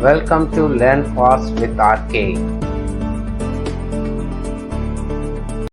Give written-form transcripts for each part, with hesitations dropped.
Welcome to Learn Fast with RK.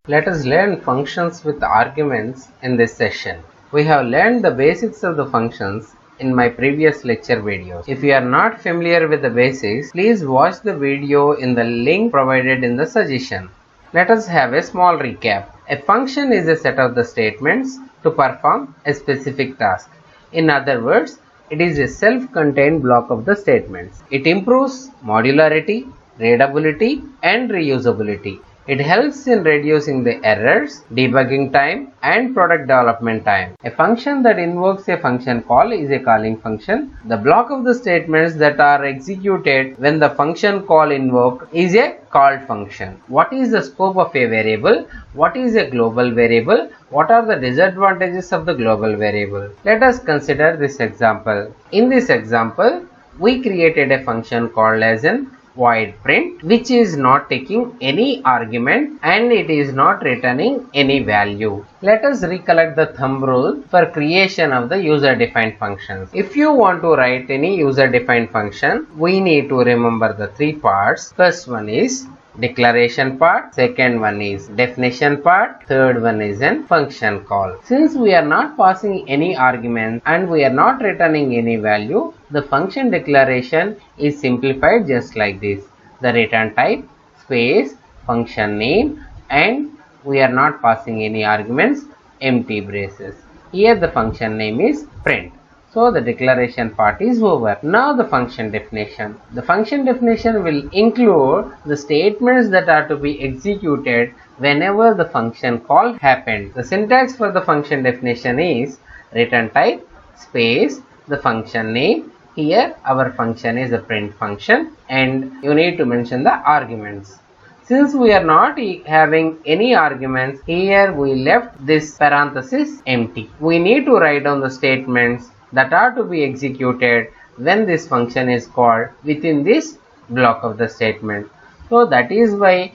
Let us learn functions with arguments in this session. We have learned the basics of the functions in my previous lecture videos. If you are not familiar with the basics, please watch the video in the link provided in the suggestion. Let us have a small recap. A function is a set of the statements to perform a specific task. In other words, it is a self-contained block of the statements. It improves modularity, readability, and reusability. It helps in reducing the errors, debugging time, and product development time. A function that invokes a function call is a calling function. The block of the statements that are executed when the function call invoked is a called function. What is the scope of a variable? What is a global variable? What are the disadvantages of the global variable? Let us consider this example. In this example, we created a function called as an void print, which is not taking any argument and it is not returning any value. Let us recollect the thumb rule for creation of the user-defined functions. If you want to write any user-defined function, we need to remember the three parts. First one is declaration part, second one is definition part, third one is a function call. Since we are not passing any argument and we are not returning any value, the function declaration is simplified just like this. The return type, space, function name, and we are not passing any arguments, empty braces. Here the function name is print. So the declaration part is over. Now the function definition. The function definition will include the statements that are to be executed whenever the function call happens. The syntax for the function definition is return type, space, the function name. Here our function is a print function and you need to mention the arguments. Since we are not having any arguments, here we left this parenthesis empty. We need to write down the statements that are to be executed when this function is called within this block of the statement. So that is why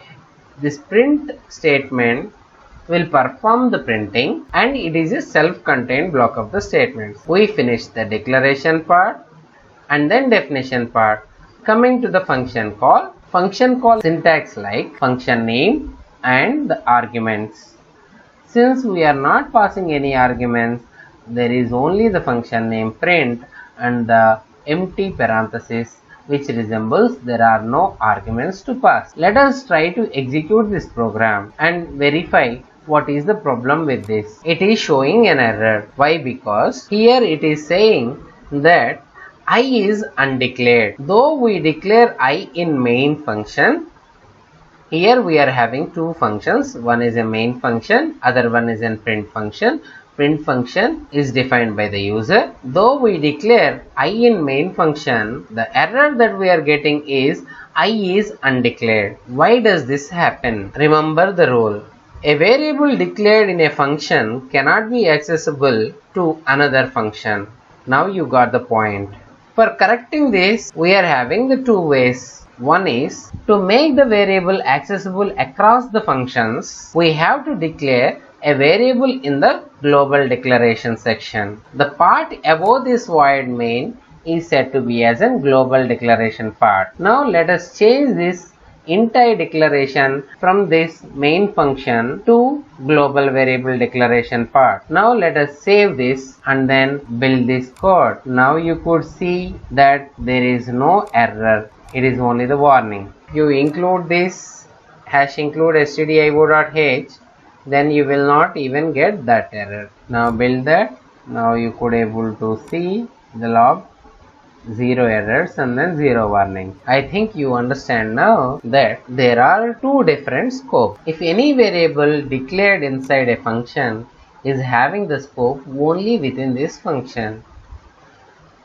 this print statement will perform the printing and it is a self-contained block of the statements. We finished the declaration part and then definition part. Coming to the function call syntax like function name and the arguments. Since we are not passing any arguments, there is only the function name print and the empty parenthesis which resembles there are no arguments to pass. Let us try to execute this program and verify what is the problem with this. It is showing an error. Why? Because here it is saying that I is undeclared. Though we declare I in main function, here we are having two functions. One is a main function, other one is a print function. Print function is defined by the user. Though we declare I in main function, the error that we are getting is I is undeclared. Why does this happen? Remember the rule. A variable declared in a function cannot be accessible to another function. Now you got the point. For correcting this, we are having the two ways. One is to make the variable accessible across the functions, we have to declare a variable in the global declaration section. The part above this void main is said to be as a global declaration part. Now let us change this entire declaration from this main function to global variable declaration part. Now let us save this and then build this code. Now you could see that there is no error. It is only the warning. You include this #include stdio.h, then you will not even get that error. Now build that. Now you could able to see the log, 0 errors and then 0 warning. I think you understand now that there are two different scopes. If any variable declared inside a function is having the scope only within this function,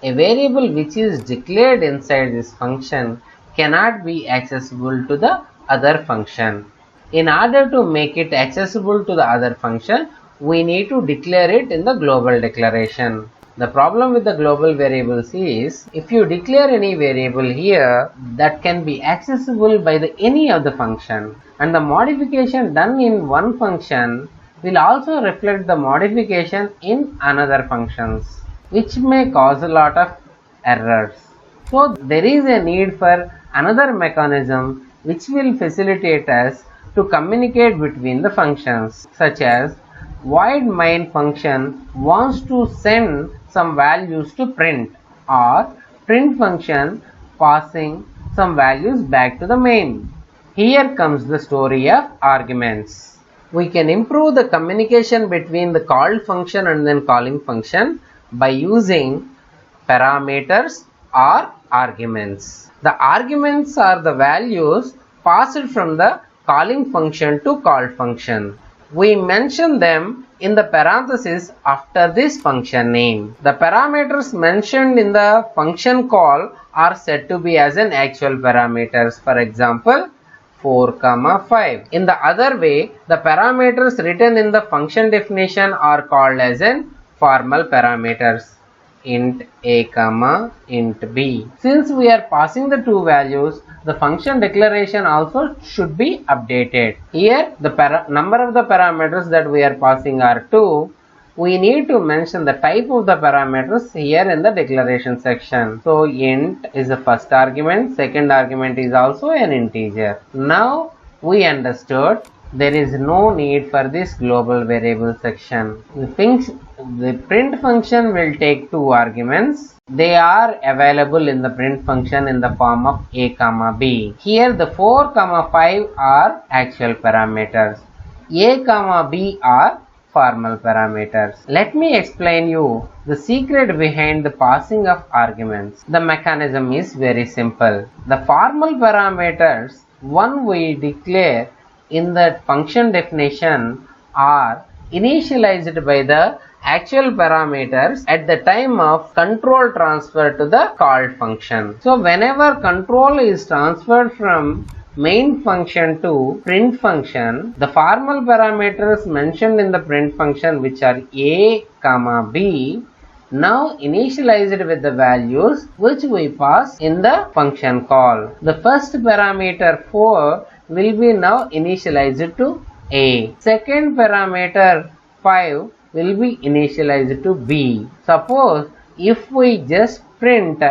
a variable which is declared inside this function cannot be accessible to the other function. In order to make it accessible to the other function, we need to declare it in the global declaration. The problem with the global variables is, if you declare any variable here, that can be accessible by any of the function, and the modification done in one function will also reflect the modification in another functions, which may cause a lot of errors. So there is a need for another mechanism which will facilitate us to communicate between the functions, such as void main function wants to send some values to print, or print function passing some values back to the main. Here comes the story of arguments. We can improve the communication between the called function and then calling function by using parameters or arguments. The arguments are the values passed from the calling function to called function. We mention them in the parenthesis after this function name. The parameters mentioned in the function call are said to be as an actual parameters. For example, 4, 5. In the other way, the parameters written in the function definition are called as an formal parameters. Int a, int b. Since we are passing the two values, the function declaration also should be updated. Here, the number of the parameters that we are passing are 2. We need to mention the type of the parameters here in the declaration section. So, int is the first argument, second argument is also an integer. Now, we understood there is no need for this global variable section. The print function will take two arguments. They are available in the print function in the form of a, b. Here the 4, 5 are actual parameters. A, b are formal parameters. Let me explain you the secret behind the passing of arguments. The mechanism is very simple. The formal parameters, one we declare in the function definition, are initialized by the actual parameters at the time of control transfer to the called function. So whenever control is transferred from main function to print function, the formal parameters mentioned in the print function, which are a, b, now initialized with the values which we pass in the function call. The first parameter 4 will be now initialized to a. Second parameter 5 will be initialized to b. Suppose if we just print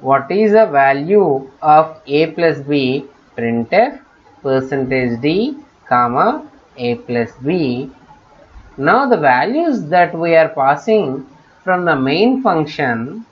what is the value of a plus b, printf %d, a plus b. Now the values that we are passing from the main function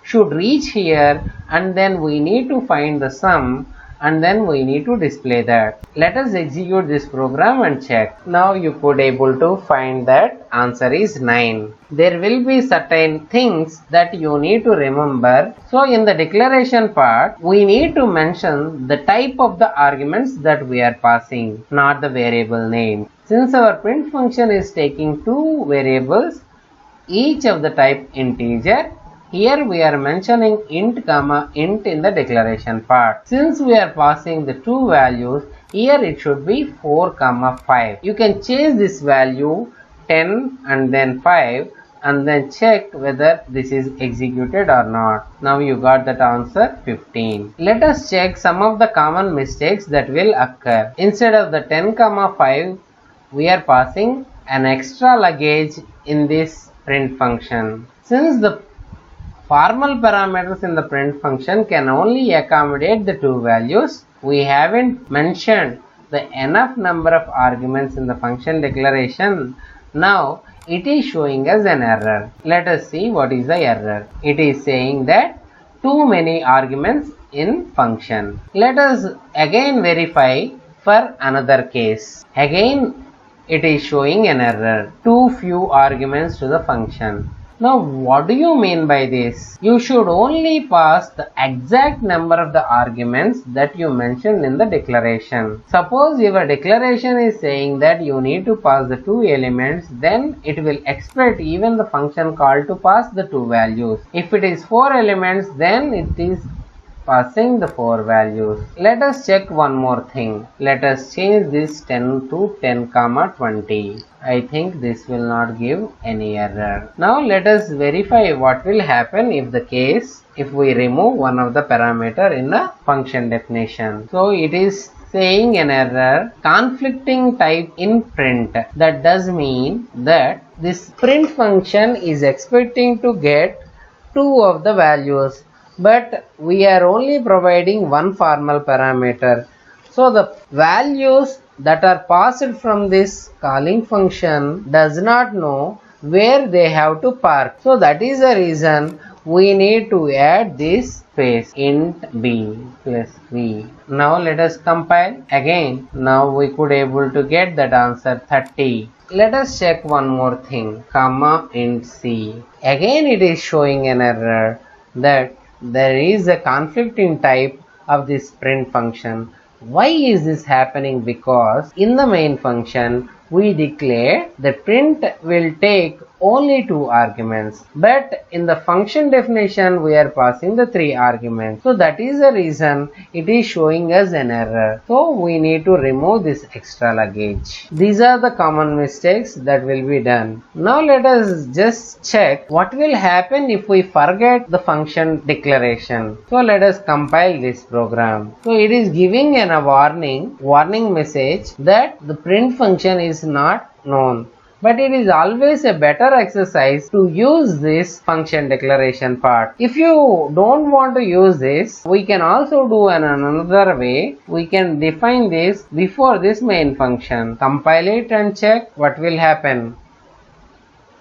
should reach here, and then we need to find the sum, and then we need to display that. Let us execute this program and check. Now you could able to find that answer is 9. There will be certain things that you need to remember. So in the declaration part, we need to mention the type of the arguments that we are passing, not the variable name. Since our print function is taking two variables, each of the type integer, here we are mentioning int, int in the declaration part. Since we are passing the two values, here it should be 4, 5. You can change this value 10 and then 5 and then check whether this is executed or not. Now you got that answer 15. Let us check some of the common mistakes that will occur. Instead of the 10, 5, we are passing an extra luggage in this print function. Since the formal parameters in the print function can only accommodate the two values, we haven't mentioned the enough number of arguments in the function declaration. Now it is showing us an error. Let us see what is the error. It is saying that too many arguments in function. Let us again verify for another case. Again it is showing an error. Too few arguments to the function. Now what do you mean by this? You should only pass the exact number of the arguments that you mentioned in the declaration. Suppose your declaration is saying that you need to pass the two elements, then it will expect even the function call to pass the two values. If it is 4 elements, then it is passing the 4 values. Let us check one more thing. Let us change this 10 to 10, 20. I think this will not give any error. Now let us verify what will happen if we remove one of the parameter in the function definition. So it is saying an error, conflicting type in print. That does mean that this print function is expecting to get two of the values. but we are only providing one formal parameter. So the values that are passed from this calling function does not know where they have to park. So that is the reason we need to add this space int b plus v. Now let us compile again. Now we could able to get that answer 30. Let us check one more thing, comma int c. Again it is showing an error that there is a conflict in type of this print function. Why is this happening? Because in the main function we declare that print will take only 2 arguments, but in the function definition we are passing the 3 arguments. So that is the reason it is showing us an error. So we need to remove this extra luggage. These are the common mistakes that will be done. Now let us just check what will happen if we forget the function declaration. So let us compile this program. So it is giving a warning message that the print function is not known. But it is always a better exercise to use this function declaration part. If you don't want to use this, we can also do another way. We can define this before this main function. Compile it and check what will happen.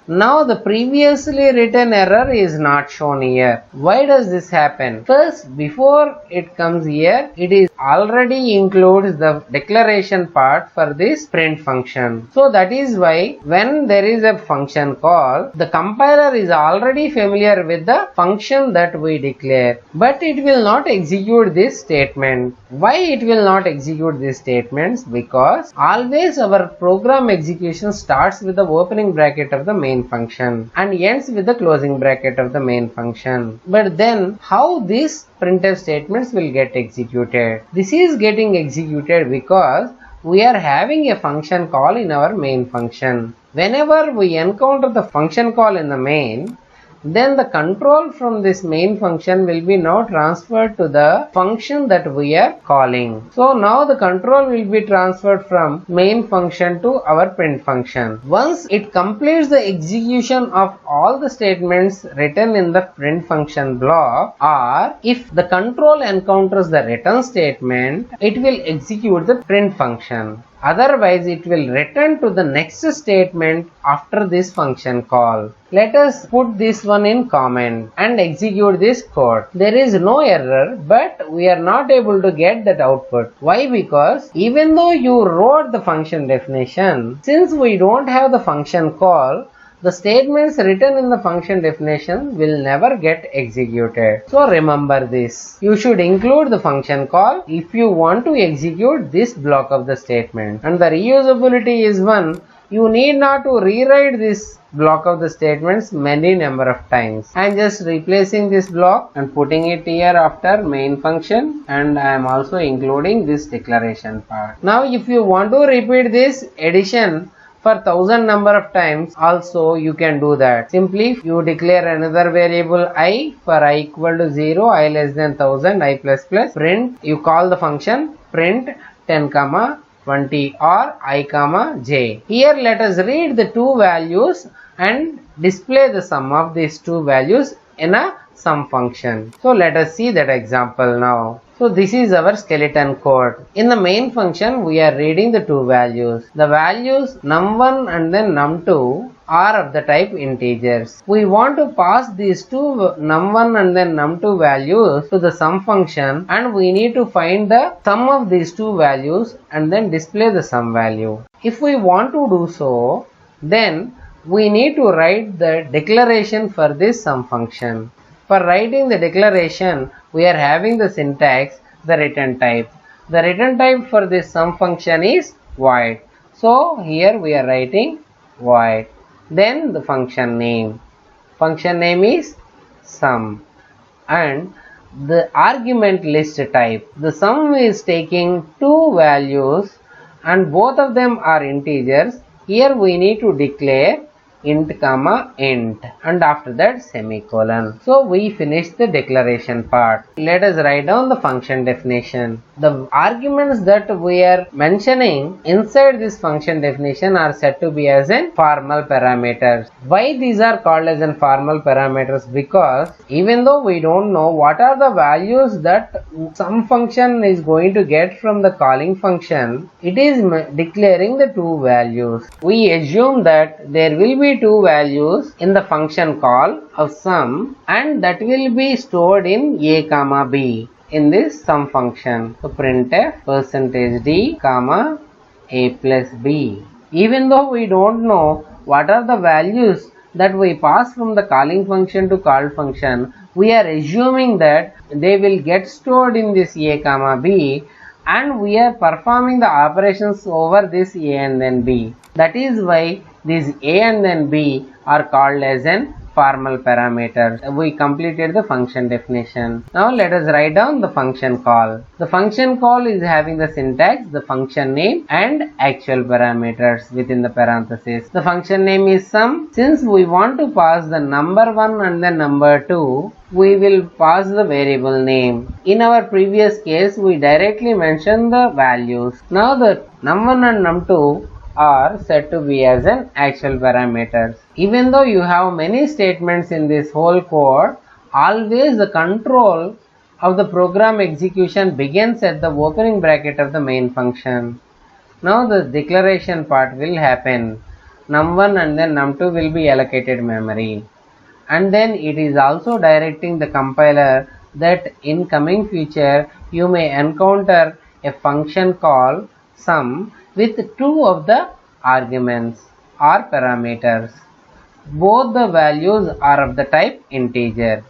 Now the previously written error is not shown here. Why does this happen? First, before it comes here, it is already includes the declaration part for this print function. So that is why when there is a function call, the compiler is already familiar with the function that we declare, but it will not execute this statement. Why it will not execute these statements? Because always our program execution starts with the opening bracket of the main function and ends with the closing bracket of the main function. But then how these printf statements will get executed? This is getting executed because we are having a function call in our main function. Whenever we encounter the function call in the main, then the control from this main function will be now transferred to the function that we are calling. So now the control will be transferred from main function to our print function. Once it completes the execution of all the statements written in the print function block, or if the control encounters the return statement, it will execute the print function. Otherwise, it will return to the next statement after this function call. Let us put this one in comment and execute this code. There is no error, but we are not able to get that output. Why? Because even though you wrote the function definition, since we don't have the function call, the statements written in the function definition will never get executed. So remember this. You should include the function call if you want to execute this block of the statement. And the reusability is one. You need not to rewrite this block of the statements many number of times. I am just replacing this block and putting it here after main function, and I am also including this declaration part. Now if you want to repeat this addition for 1000 number of times, also you can do that. Simply you declare another variable I for I equal to 0, I less than 1000, I plus plus, print, you call the function print 10 comma 20 or I comma j. Here let us read the two values and display the sum of these two values in a sum function. So let us see that example now. So this is our skeleton code. In the main function we are reading the two values. The values num1 and then num2 are of the type integers. We want to pass these two num1 and then num2 values to the sum function, and we need to find the sum of these two values and then display the sum value. If we want to do so, then we need to write the declaration for this sum function. For writing the declaration, we are having the syntax, the return type. The return type for this sum function is void. So here we are writing void. Then the function name. Function name is sum. And the argument list type. The sum is taking two values and both of them are integers. Here we need to declare int comma int, and after that semicolon. So we finished the declaration part. Let us write down the function definition. The arguments that we are mentioning inside this function definition are said to be as in formal parameters. Why these are called as in formal parameters? Because even though we don't know what are the values that some function is going to get from the calling function, it is declaring the two values. We assume that there will be two values in the function call of sum, and that will be stored in a comma b in this sum function. So printf %d comma a plus b. Even though we don't know what are the values that we pass from the calling function to called function, we are assuming that they will get stored in this a comma b, and we are performing the operations over this a and then b. That is why these a and then b are called as an formal parameters. We completed the function definition. Now let us write down the function call. The function call is having the syntax, the function name and actual parameters within the parentheses. The function name is sum. Since we want to pass the number 1 and the number 2, we will pass the variable name. In our previous case, we directly mentioned the values. Now the num1 and num2 are said to be as an actual parameters. Even though you have many statements in this whole code, always the control of the program execution begins at the opening bracket of the main function. Now the declaration part will happen. Num1 and then num2 will be allocated memory. And then it is also directing the compiler that in coming future you may encounter a function called sum with two of the arguments or parameters. Both the values are of the type integer.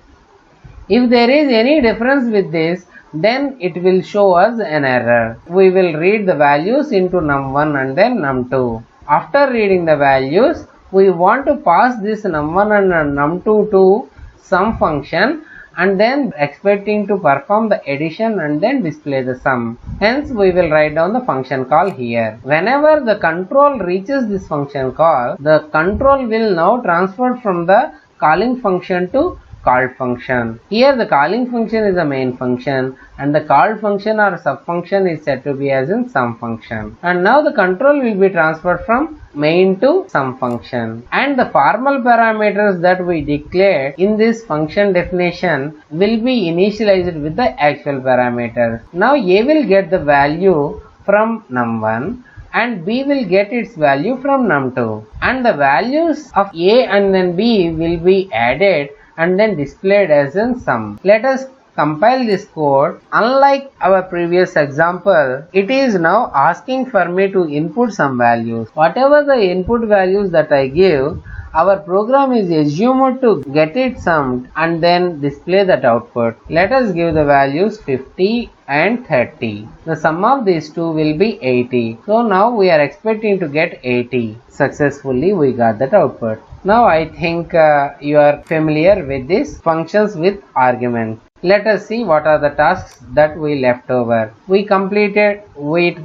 If there is any difference with this, then it will show us an error. We will read the values into num1 and then num2. After reading the values, we want to pass this num1 and num2 to some function, and then expecting to perform the addition and then display the sum. Hence we will write down the function call here. Whenever the control reaches this function call, the control will now transfer from the calling function to called function. Here the calling function is the main function and the called function or subfunction is said to be as in sum function. And now the control will be transferred from main to sum function. And the formal parameters that we declared in this function definition will be initialized with the actual parameters. Now a will get the value from num1 and b will get its value from num2. And the values of a and then b will be added and then displayed as in sum. Let us compile this code. Unlike our previous example, it is now asking for me to input some values. Whatever the input values that I give, our program is assumed to get it summed and then display that output. Let us give the values 50 and 30. The sum of these two will be 80. So now we are expecting to get 80. Successfully we got that output. Now I think you are familiar with these functions with arguments. Let us see what are the tasks that we left over. We completed, we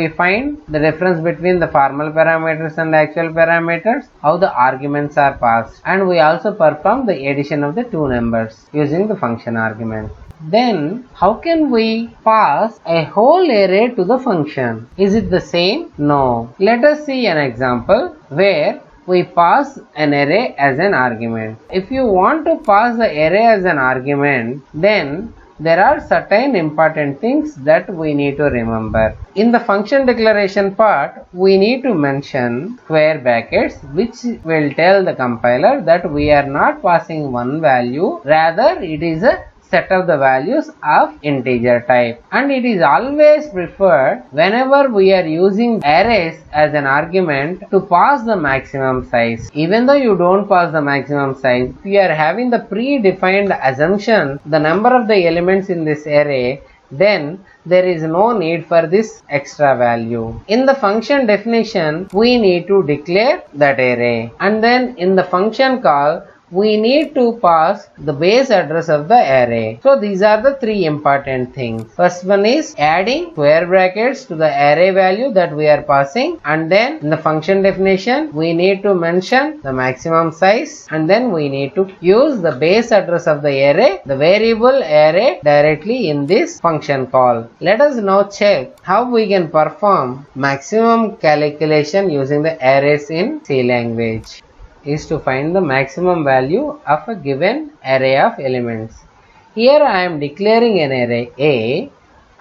find the difference between the formal parameters and the actual parameters, how the arguments are passed, and we also perform the addition of the two numbers using the function argument. Then how can we pass a whole array to the function? Is it the same? No. Let us see an example where we pass an array as an argument. If you want to pass the array as an argument, then there are certain important things that we need to remember. In the function declaration part, we need to mention square brackets, which will tell the compiler that we are not passing one value, rather it is a set of the values of integer type. And it is always preferred whenever we are using arrays as an argument to pass the maximum size. Even though you don't pass the maximum size, if you are having the predefined assumption, the number of the elements in this array, then there is no need for this extra value. In the function definition, we need to declare that array, and then in the function call, we need to pass the base address of the array. So these are the three important things. First one is adding square brackets to the array value that we are passing, and then in the function definition we need to mention the maximum size, and then we need to use the base address of the array, the variable array, directly in this function call. Let us now check how we can perform maximum calculation using the arrays in C language. Is to find the maximum value of a given array of elements. Here I am declaring an array A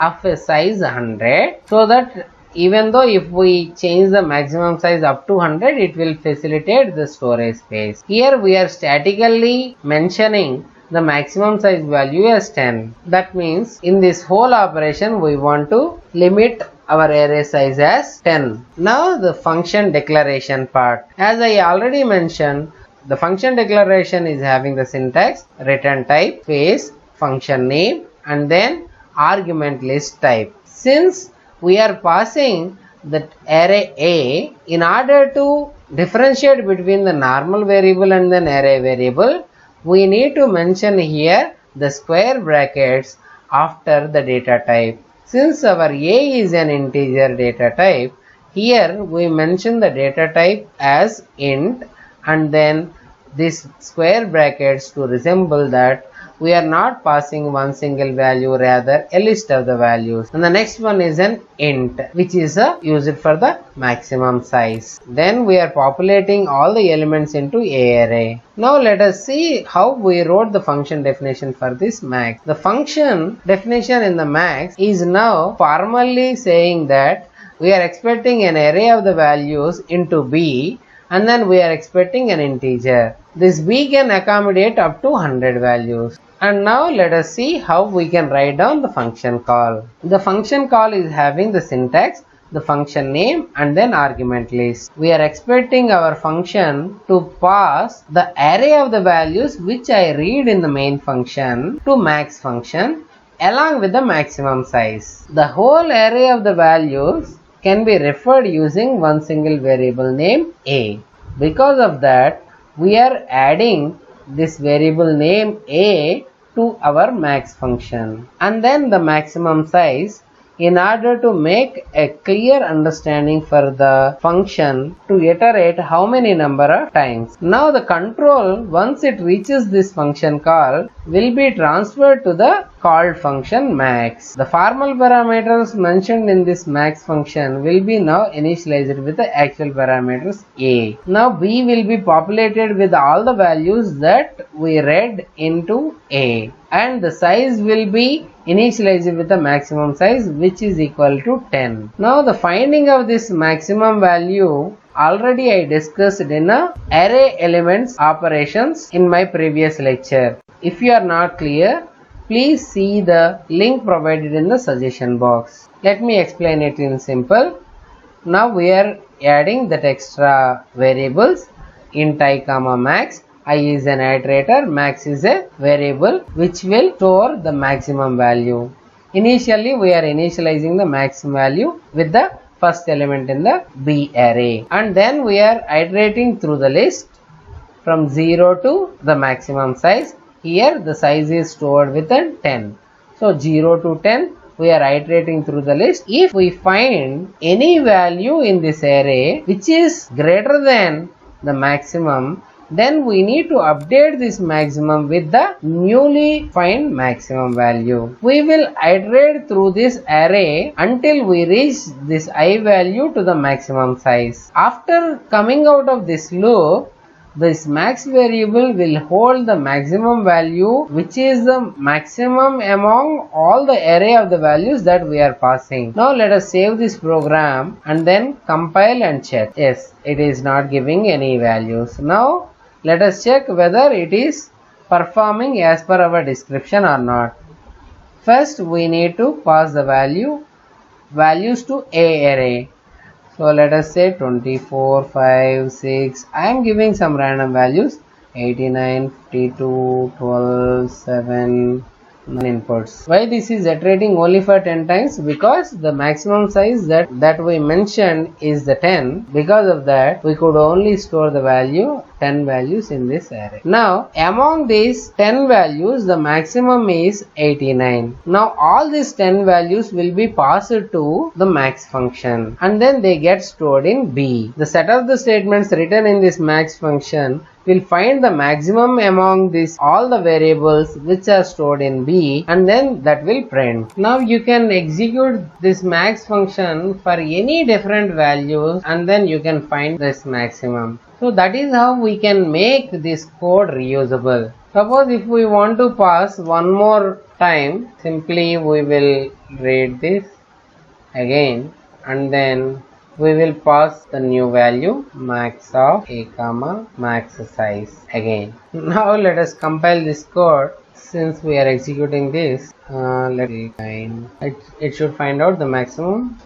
of a size 100, so that even though if we change the maximum size up to 100, it will facilitate the storage space. Here we are statically mentioning the maximum size value as 10. That means in this whole operation we want to limit our array size as 10. Now the function declaration part. As I already mentioned, the function declaration is having the syntax return type, space, function name, and then argument list type. Since we are passing the array A, in order to differentiate between the normal variable and the array variable, we need to mention here the square brackets after the data type. Since our A is an integer data type, here we mention the data type as int, and then this square brackets to resemble that we are not passing one single value, rather a list of the values. And the next one is an int, which is used for the maximum size. Then we are populating all the elements into a array. Now let us see how we wrote the function definition for this max. The function definition in the max is now formally saying that we are expecting an array of the values into B, and then we are expecting an integer. This B can accommodate up to 100 values. And now let us see how we can write down the function call. The function call is having the syntax, the function name, and then argument list. We are expecting our function to pass the array of the values which I read in the main function to max function along with the maximum size. The whole array of the values can be referred using one single variable name A. Because of that, we are adding this variable name A to our max function, and then the maximum size, in order to make a clear understanding for the function to iterate how many number of times. Now the control, once it reaches this function call, will be transferred to the called function max. The formal parameters mentioned in this max function will be now initialized with the actual parameters A. Now B will be populated with all the values that we read into A, and the size will be initialized with the maximum size, which is equal to 10. Now the finding of this maximum value already I discussed in array elements operations in my previous lecture. If you are not clear, please see the link provided in the suggestion box. Let me explain it in simple. Now we are adding that extra variables int I comma max. I is an iterator, max is a variable which will store the maximum value. Initially we are initializing the max value with the first element in the B array, and then we are iterating through the list from 0 to the maximum size. Here the size is stored within 10. So 0 to 10 we are iterating through the list. If we find any value in this array which is greater than the maximum, then we need to update this maximum with the newly find maximum value. We will iterate through this array until we reach this I value to the maximum size. After coming out of this loop, this max variable will hold the maximum value, which is the maximum among all the array of the values that we are passing. Now let us save this program and then compile and check. Yes, it is not giving any values. Now let us check whether it is performing as per our description or not. First we need to pass the values to A array. So let us say 24, 5, 6. I am giving some random values 89, 52, 12, 7 inputs. Why this is iterating only for 10 times? Because the maximum size that we mentioned is the 10. Because of that, we could only store the value 10 values in this array. Now among these 10 values the maximum is 89. Now all these 10 values will be passed to the max function and then they get stored in B. The set of the statements written in this max function will find the maximum among these all the variables which are stored in B and then that will print. Now you can execute this max function for any different values and then you can find this maximum. So that is how we can make this code reusable. Suppose if we want to pass one more time, simply we will read this again and then we will pass the new value max of a comma max size again. Now let us compile this code. Since we are executing this, it should find out the maximum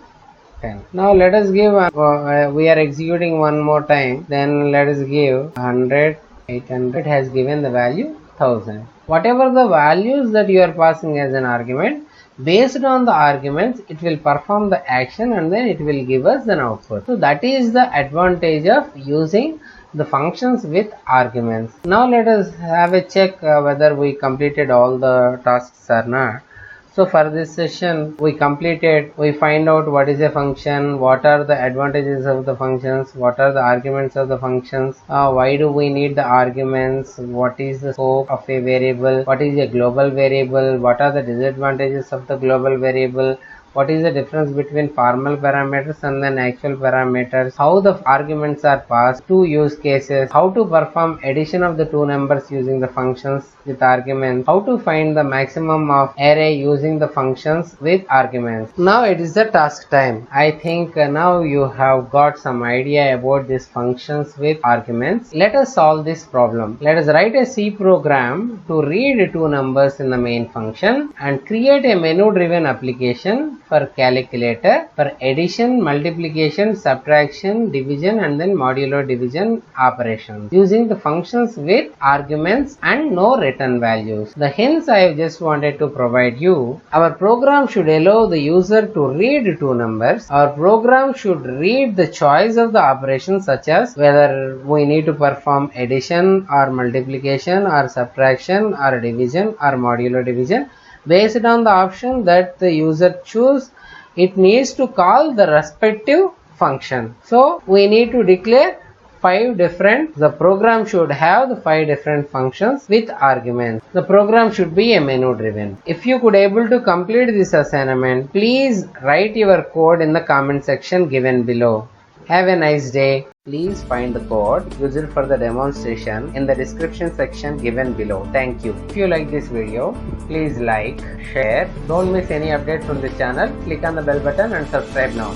10. Now let us give we are executing one more time, then let us give 100, 800. It has given the value 1000. Whatever the values that you are passing as an argument, based on the arguments it will perform the action and then it will give us an output. So that is the advantage of using the functions with arguments. Now let us have a check whether we completed all the tasks or not. So for this session we find out what is a function, what are the advantages of the functions, what are the arguments of the functions, why do we need the arguments, what is the scope of a variable, what is a global variable, what are the disadvantages of the global variable, what is the difference between formal parameters and then actual parameters, how the arguments are passed, two use cases, how to perform addition of the two numbers using the functions with arguments, how to find the maximum of array using the functions with arguments. Now it is the task time. I think now you have got some idea about these functions with arguments. Let us solve this problem. Let us write a C program to read two numbers in the main function and create a menu driven application for calculator for addition, multiplication, subtraction, division and then modulo division operations using the functions with arguments and no return values. The hints I have just wanted to provide you. Our program should allow the user to read two numbers. Our program should read the choice of the operations such as whether we need to perform addition or multiplication or subtraction or division or modulo division. Based on the option that the user choose, it needs to call the respective function. So we need to declare the program should have the 5 different functions with arguments. The program should be a menu driven. If you could able to complete this assignment, please write your code in the comment section given below. Have a nice day. Please find the code used for the demonstration in the description section given below. Thank you. If you like this video, please like, share. Don't miss any update from the channel. Click on the bell button and subscribe now.